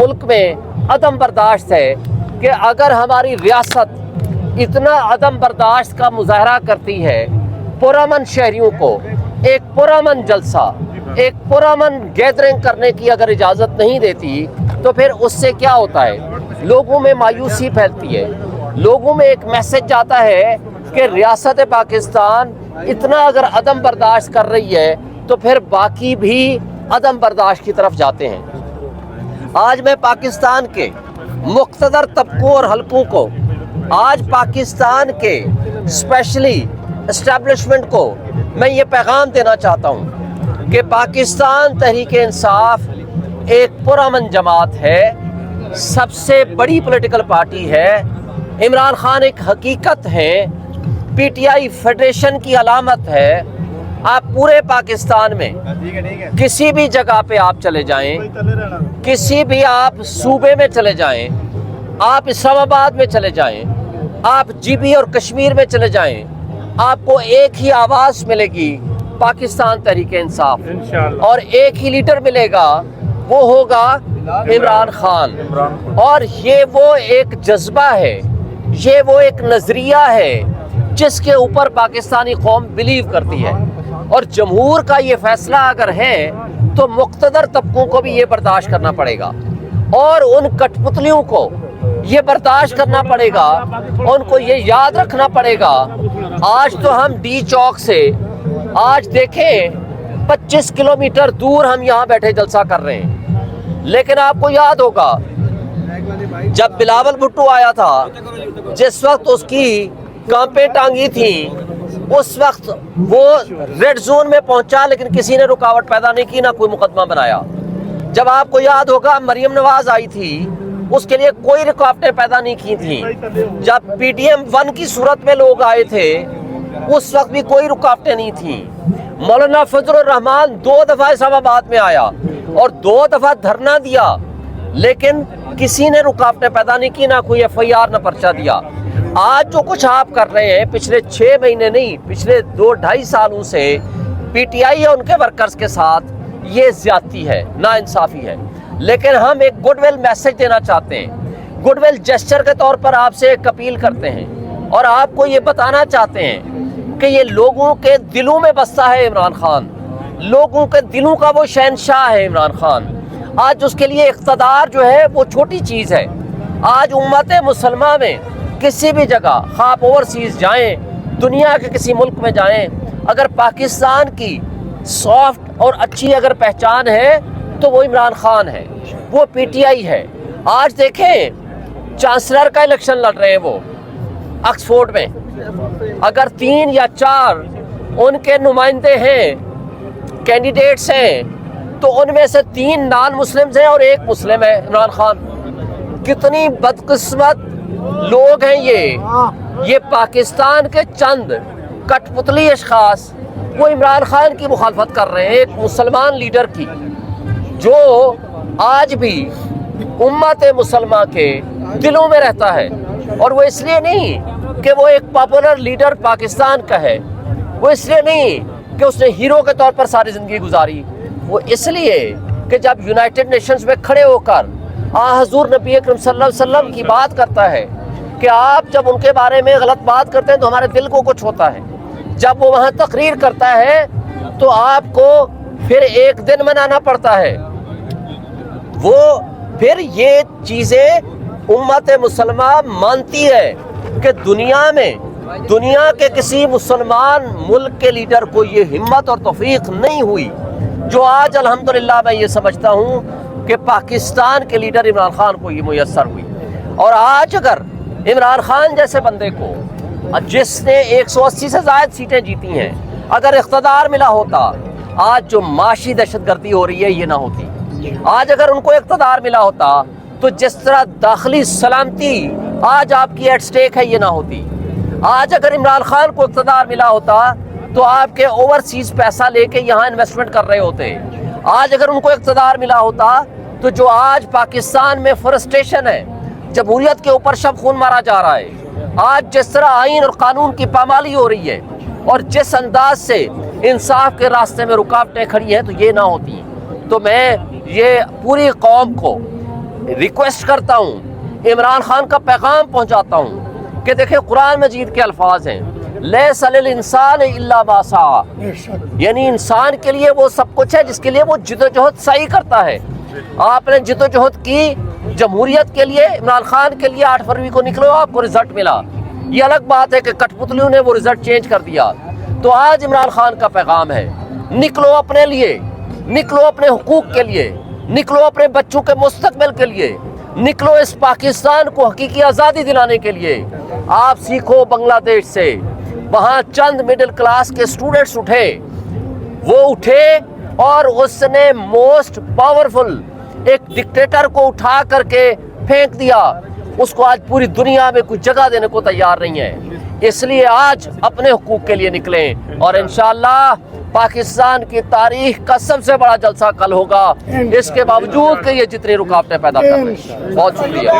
मुल्क में अदम बर्दाश्त है कि अगर हमारी रियासत इतना अदम बर्दाश्त का मुजाहरा करती है, पुरअमन शहरियों को एक पुरअमन जलसा, एक पुरअमन गैदरिंग करने की अगर इजाज़त नहीं देती, तो फिर उससे क्या होता है, लोगों में मायूसी फैलती है, लोगों में एक मैसेज जाता है कि रियासत पाकिस्तान इतना अगर अदम बर्दाश्त कर रही है तो फिर बाकी भी अदम बर्दाश्त की तरफ जाते हैं। आज मैं पाकिस्तान के मुख्तदर तबकों और हलकों को, आज पाकिस्तान के स्पेशली एस्टेब्लिशमेंट को मैं ये पैगाम देना चाहता हूँ कि पाकिस्तान तहरीक इंसाफ एक पुरअमन जमात है, सबसे बड़ी पॉलिटिकल पार्टी है। इमरान खान एक हकीकत है, पीटीआई फेडरेशन की अलामत है। आप पूरे पाकिस्तान में किसी भी जगह पे आप चले जाएं, किसी भी आप सूबे में चले जाएं, आप इस्लामाबाद में चले जाएं, आप जीबी और कश्मीर में चले जाएं, आपको एक ही आवाज़ मिलेगी, पाकिस्तान तहरीक इंसाफ, और एक ही लीडर मिलेगा, वो होगा इमरान खान। और ये वो एक जज्बा है, ये वो एक नज़रिया है जिसके ऊपर पाकिस्तानी कौम बिलीव करती है। और जमहूर का ये फैसला अगर है तो मुख्तदर तबकों को भी ये बर्दाश्त करना पड़ेगा, और उन कठपुतलियों को ये बर्दाश्त करना पड़ेगा, उनको ये याद रखना पड़ेगा। आज तो हम डी चौक से, आज देखें 25 किलोमीटर दूर हम यहाँ बैठे जलसा कर रहे हैं, लेकिन आपको याद होगा जब बिलावल भुट्टो आया था, जिस वक्त उसकी कांपे टांगी थी, उस वक्त वो रेड जोन में पहुंचा, लेकिन किसी ने रुकावट पैदा नहीं की, ना कोई मुकदमा बनाया। जब आपको याद होगा मरियम नवाज आई थी, उसके लिए कोई रुकावटें पैदा नहीं की थी। जब पीटीएम 1 की सूरत में लोग आए थे, उस वक्त भी कोई रुकावटें नहीं थी। मौलाना फजलुर रहमान 2 दफ़ा इस्लामाबाद में आया और 2 दफ़ा धरना दिया, लेकिन किसी ने रुकावटें पैदा नहीं की, ना कोई FIR ना पर्चा दिया। आज जो कुछ आप कर रहे हैं, पिछले 6 महीने नहीं, पिछले 2-2.5 सालों से पीटीआई और उनके वर्कर्स के साथ ये ज्यादती है, नाइंसाफ़ी है। लेकिन हम एक गुडविल मैसेज देना चाहते हैं, गुडविल जेस्चर के तौर पर आपसे एक अपील करते हैं, और आपको ये बताना चाहते हैं कि ये लोगों के दिलों में बसता है इमरान खान, लोगों के दिलों का वो शहनशाह है इमरान खान। आज उसके लिए इक़्तिदार जो है वो छोटी चीज़ है। आज उम्मत मुसलमा में किसी भी जगह, आप ओवरसीज़ जाएँ, दुनिया के किसी मुल्क में जाएँ, अगर पाकिस्तान की सॉफ्ट और अच्छी अगर पहचान है तो वो इमरान खान है, वो पीटीआई है। आज देखें चांसलर का इलेक्शन लड़ रहे हैं वो ऑक्सफोर्ड में, अगर 3 या 4 उनके नुमाइंदे हैं, कैंडिडेट्स हैं, तो उनमें से 3 नॉन मुस्लिम्स हैं और 1 मुस्लिम है, इमरान खान। कितनी बदकिस्मत लोग हैं ये पाकिस्तान के चंद कठपुतली अशखास वो इमरान खान की मुखालफत कर रहे हैं, एक मुसलमान लीडर की, जो आज भी उम्मत मुसलमा के दिलों में रहता है। और वो इसलिए नहीं कि वो एक पॉपुलर लीडर पाकिस्तान का है, वो इसलिए नहीं कि उसने हीरो के तौर पर सारी ज़िंदगी गुजारी, वो इसलिए कि जब यूनाइटेड नेशंस में खड़े होकर हज़ूर नबी अकरम सल्लल्लाहु अलैहि वसल्लम की बात करता है कि आप जब उनके बारे में गलत बात करते हैं तो हमारे दिल को कुछ होता है। जब वो वहाँ तकरीर करता है तो आपको फिर एक दिन मनाना पड़ता है। वो फिर ये चीज़ें उम्मत मुसलमा मानती है कि दुनिया में, दुनिया के किसी मुसलमान मुल्क के लीडर को ये हिम्मत और तौफीक नहीं हुई जो आज अल्हम्दुलिल्लाह मैं ये समझता हूँ कि पाकिस्तान के लीडर इमरान खान को ये मुयस्सर हुई। और आज अगर इमरान खान जैसे बंदे को, जिसने 180 से ज़ायद सीटें जीती हैं, अगर इख्तदार मिला होता, आज जो माशी दहशतगर्दी हो रही है ये ना होती। आज अगर उनको इख्तदार मिला होता तो जिस तरह दाखिली सलामती आज आपकी एट स्टेक है ये ना होती। आज अगर इमरान खान को इख्तदार मिला होता तो आपके ओवरसीज़ पैसा लेके यहाँ इन्वेस्टमेंट कर रहे होते। आज अगर उनको इख्तदार मिला होता तो जो आज पाकिस्तान में फ्रस्ट्रेशन है, जमहूरियत के ऊपर शब खून मारा जा रहा है, आज जिस तरह आइन और कानून की पामाली हो रही है और जिस अंदाज से इंसाफ के रास्ते में रुकावटें खड़ी हैं, तो ये ना होती। तो मैं ये पूरी कौम को रिक्वेस्ट करता हूँ, इमरान खान का पैगाम पहुँचाता हूँ कि देखिए कुरान मजीद के अल्फाज हैं, लैसा लिल इंसान इल्ला मा सआ, यानी इंसान के लिए वो सब कुछ है जिसके लिए वो जिद्दोजहद सही करता है। आपने जिद्दोजहद की जमहूरियत के लिए, इमरान खान के लिए 8 फरवरी को निकलो, आपको रिजल्ट मिला। ये अलग बात है कि कठपुतलियों ने वो रिजल्ट चेंज कर दिया। तो आज इमरान खान का पैगाम है, निकलो अपने लिए, निकलो अपने हुकूक के लिए, निकलो अपने बच्चों के मुस्तकबिल के लिए, निकलो इस पाकिस्तान को हकीकी आज़ादी दिलाने के लिए। आप सीखो बांग्लादेश से, वहाँ चंद मिडिल क्लास के स्टूडेंट्स उठे, वो उठे और उसने मोस्ट पावरफुल एक डिक्टेटर को उठा करके फेंक दिया। उसको आज पूरी दुनिया में कोई जगह देने को तैयार नहीं है। इसलिए आज अपने हुकूक के लिए निकलें और इंशाअल्लाह पाकिस्तान की तारीख का सबसे बड़ा जलसा कल होगा, इसके बावजूद कि ये जितनी रुकावटें पैदा कर रहे हैं। बहुत शुक्रिया।